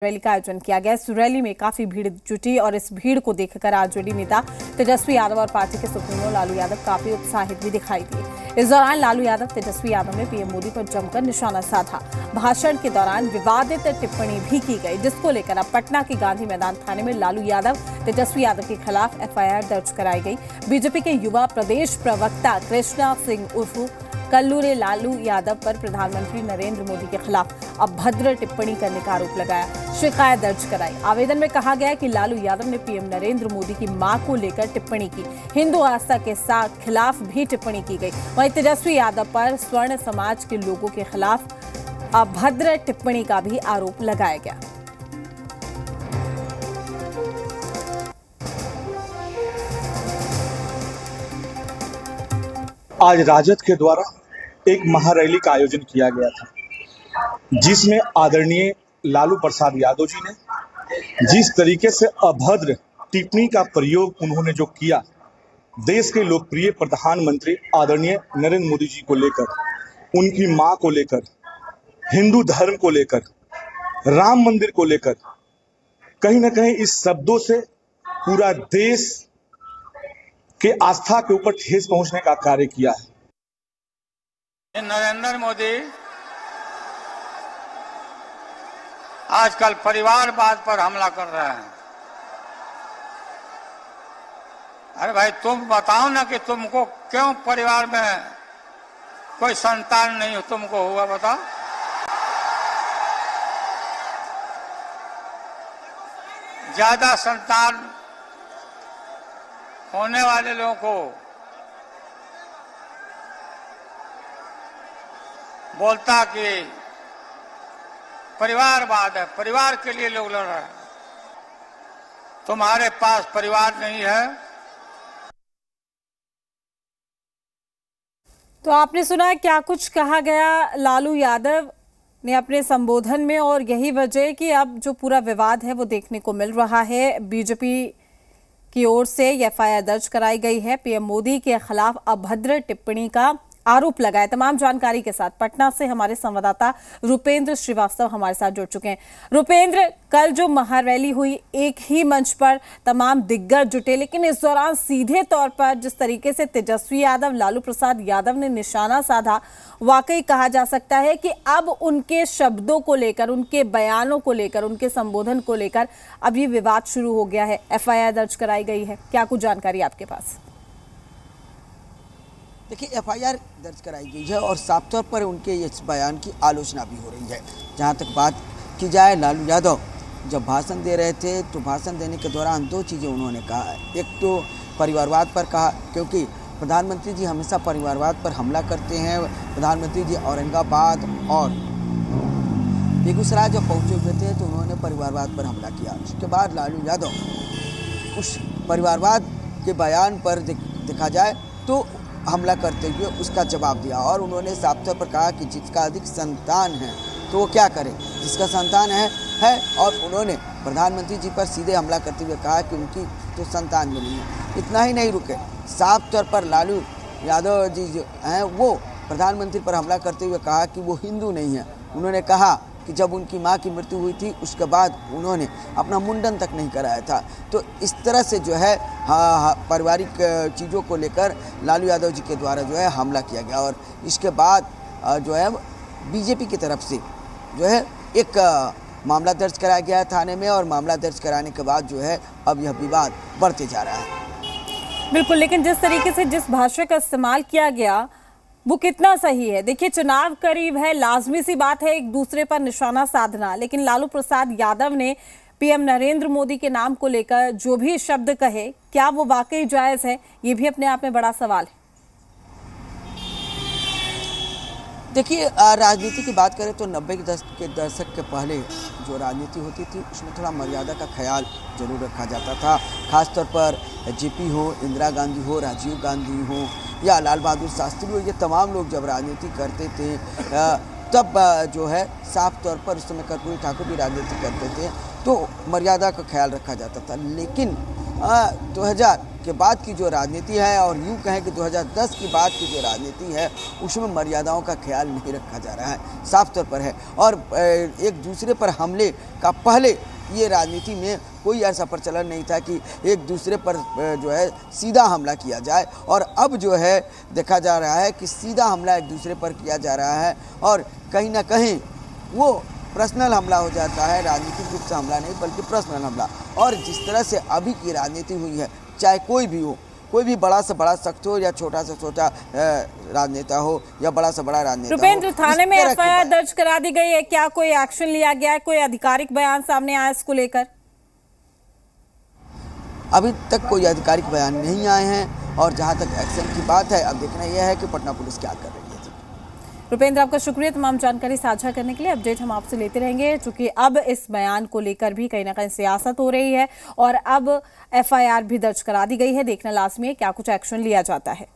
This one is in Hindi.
रैली का आयोजन किया गया। इस रैली में काफी भीड़ जुटी और इस भीड़ को देखकर आरजेडी नेता तेजस्वी यादव और पार्टी के सुप्रीमो लालू यादव काफी उत्साहित भी दिखाई दिए। इस दौरान लालू यादव तेजस्वी यादव ने पीएम मोदी पर जमकर निशाना साधा। भाषण के दौरान विवादित टिप्पणी भी की गई, जिसको लेकर अब पटना के गांधी मैदान थाने में लालू यादव तेजस्वी यादव के खिलाफ एफआईआर दर्ज कराई गई। बीजेपी के युवा प्रदेश प्रवक्ता कृष्णा सिंह उर्फ कल्लू ने लालू यादव पर प्रधानमंत्री नरेंद्र मोदी के खिलाफ अभद्र टिप्पणी करने का आरोप लगाया, शिकायत दर्ज कराई। आवेदन में कहा गया कि लालू यादव ने पीएम नरेंद्र मोदी की मां को लेकर टिप्पणी की, हिंदू आस्था के खिलाफ भी टिप्पणी की गई। वहीं तेजस्वी यादव पर स्वर्ण समाज के लोगों के खिलाफ अभद्र टिप्पणी का भी आरोप लगाया गया। आज राजद के द्वारा एक महारैली का आयोजन किया गया था, जिसमें आदरणीय लालू प्रसाद यादव जी ने जिस तरीके से अभद्र टिप्पणी का प्रयोग उन्होंने जो किया, देश के लोकप्रिय प्रधानमंत्री आदरणीय नरेंद्र मोदी जी को लेकर, उनकी मां को लेकर, हिंदू धर्म को लेकर, राम मंदिर को लेकर, कहीं ना कहीं इस शब्दों से पूरा देश के आस्था के ऊपर ठेस पहुंचने का कार्य किया है। नरेंद्र मोदी आजकल परिवारवाद पर हमला कर रहे हैं। अरे भाई, तुम बताओ ना कि तुमको क्यों परिवार में कोई संतान नहीं तुमको हुआ, बताओ। ज्यादा संतान होने वाले लोगों को बोलता कि परिवारवाद है, परिवार के लिए लोग लड़ रहे हैं। तुम्हारे पास परिवार नहीं है। तो आपने सुना क्या कुछ कहा गया लालू यादव ने अपने संबोधन में, और यही वजह कि अब जो पूरा विवाद है वो देखने को मिल रहा है। बीजेपी की ओर से एफआईआर दर्ज कराई गई है, पीएम मोदी के खिलाफ अभद्र टिप्पणी का आरोप लगाए। तमाम जानकारी के साथ पटना से हमारे संवाददाता रुपेंद्र श्रीवास्तव हमारे साथ जुड़ चुके हैं। रुपेंद्र, कल जो महारैली हुई, एक ही मंच पर तमाम दिग्गज जुटे, लेकिन इस दौरान सीधे तौर पर जिस तरीके से तेजस्वी यादव, लालू प्रसाद यादव ने निशाना साधा, वाकई कहा जा सकता है कि अब उनके शब्दों को लेकर, उनके बयानों को लेकर, उनके संबोधन को लेकर अब ये विवाद शुरू हो गया है। एफआईआर दर्ज कराई गई है, क्या कुछ जानकारी आपके पास? देखिए, एफआईआर दर्ज कराई गई है और साफ तौर पर उनके इस बयान की आलोचना भी हो रही है। जहां तक बात की जाए, लालू यादव जब भाषण दे रहे थे तो भाषण देने के दौरान दो चीज़ें उन्होंने कहा। एक तो परिवारवाद पर कहा, क्योंकि प्रधानमंत्री जी हमेशा परिवारवाद पर हमला करते हैं। प्रधानमंत्री जी औरंगाबाद और बेगूसराय जब पहुँचे हुए थे तो उन्होंने परिवारवाद पर हमला किया। उसके बाद लालू यादव उस परिवारवाद के बयान पर देखा जाए तो हमला करते हुए उसका जवाब दिया, और उन्होंने साफ तौर पर कहा कि जिसका अधिक संतान है तो वो क्या करे, जिसका संतान है। और उन्होंने प्रधानमंत्री जी पर सीधे हमला करते हुए कहा कि उनकी तो संतान मिली है। इतना ही नहीं रुके, साफ तौर पर लालू यादव जी जो हैं वो प्रधानमंत्री पर हमला करते हुए कहा कि वो हिंदू नहीं है। उन्होंने कहा कि जब उनकी मां की मृत्यु हुई थी उसके बाद उन्होंने अपना मुंडन तक नहीं कराया था। तो इस तरह से जो है पारिवारिक चीज़ों को लेकर लालू यादव जी के द्वारा जो है हमला किया गया, और इसके बाद जो है बीजेपी की तरफ से जो है एक मामला दर्ज कराया गया थाने में, और मामला दर्ज कराने के बाद जो है अब यह विवाद बढ़ते जा रहा है। बिल्कुल, लेकिन जिस तरीके से जिस भाषा का इस्तेमाल किया गया वो कितना सही है? देखिए, चुनाव करीब है, लाजमी सी बात है एक दूसरे पर निशाना साधना, लेकिन लालू प्रसाद यादव ने पीएम नरेंद्र मोदी के नाम को लेकर जो भी शब्द कहे, क्या वो वाकई जायज है? ये भी अपने आप में बड़ा सवाल है। देखिए, राजनीति की बात करें तो 90 के दशक के पहले जो राजनीति होती थी उसमें थोड़ा मर्यादा का ख्याल जरूर रखा जाता था। खासतौर पर जेपी हो, इंदिरा गांधी हो, राजीव गांधी हो या लाल बहादुर शास्त्री हो, ये तमाम लोग जब राजनीति करते थे तब जो है साफ तौर पर उस समय कर्पूरी ठाकुर भी राजनीति करते थे तो मर्यादा का ख्याल रखा जाता था। लेकिन 2000 के बाद की जो राजनीति है और यूँ कहें कि 2010 के बाद की जो राजनीति है उसमें मर्यादाओं का ख्याल नहीं रखा जा रहा है, साफ तौर पर है। और एक दूसरे पर हमले का पहले ये राजनीति में कोई ऐसा प्रचलन नहीं था कि एक दूसरे पर जो है सीधा हमला किया जाए, और अब जो है देखा जा रहा है कि सीधा हमला एक दूसरे पर किया जा रहा है और कहीं ना कहीं वो पर्सनल हमला हो जाता है, राजनीतिक रूप से हमला नहीं बल्कि पर्सनल हमला। और जिस तरह से अभी की राजनीति हुई है, चाहे कोई भी हो, कोई भी बड़ा से बड़ा शख्स हो या छोटा से छोटा राजनेता हो या बड़ा से बड़ा राजनेता हो। रुपेंद्र, थाने में एफआईआर दर्ज करा दी गई है, क्या कोई एक्शन लिया गया है, कोई आधिकारिक बयान सामने आया इसको लेकर? अभी तक कोई आधिकारिक बयान नहीं आए हैं और जहां तक एक्शन की बात है, अब देखना यह है कि पटना पुलिस क्या कर रही है। रुपेंद्र, आपका शुक्रिया तमाम जानकारी साझा करने के लिए। अपडेट हम आपसे लेते रहेंगे, चूंकि अब इस बयान को लेकर भी कहीं ना कहीं सियासत हो रही है और अब एफआईआर भी दर्ज करा दी गई है। देखना लाजमी है क्या कुछ एक्शन लिया जाता है।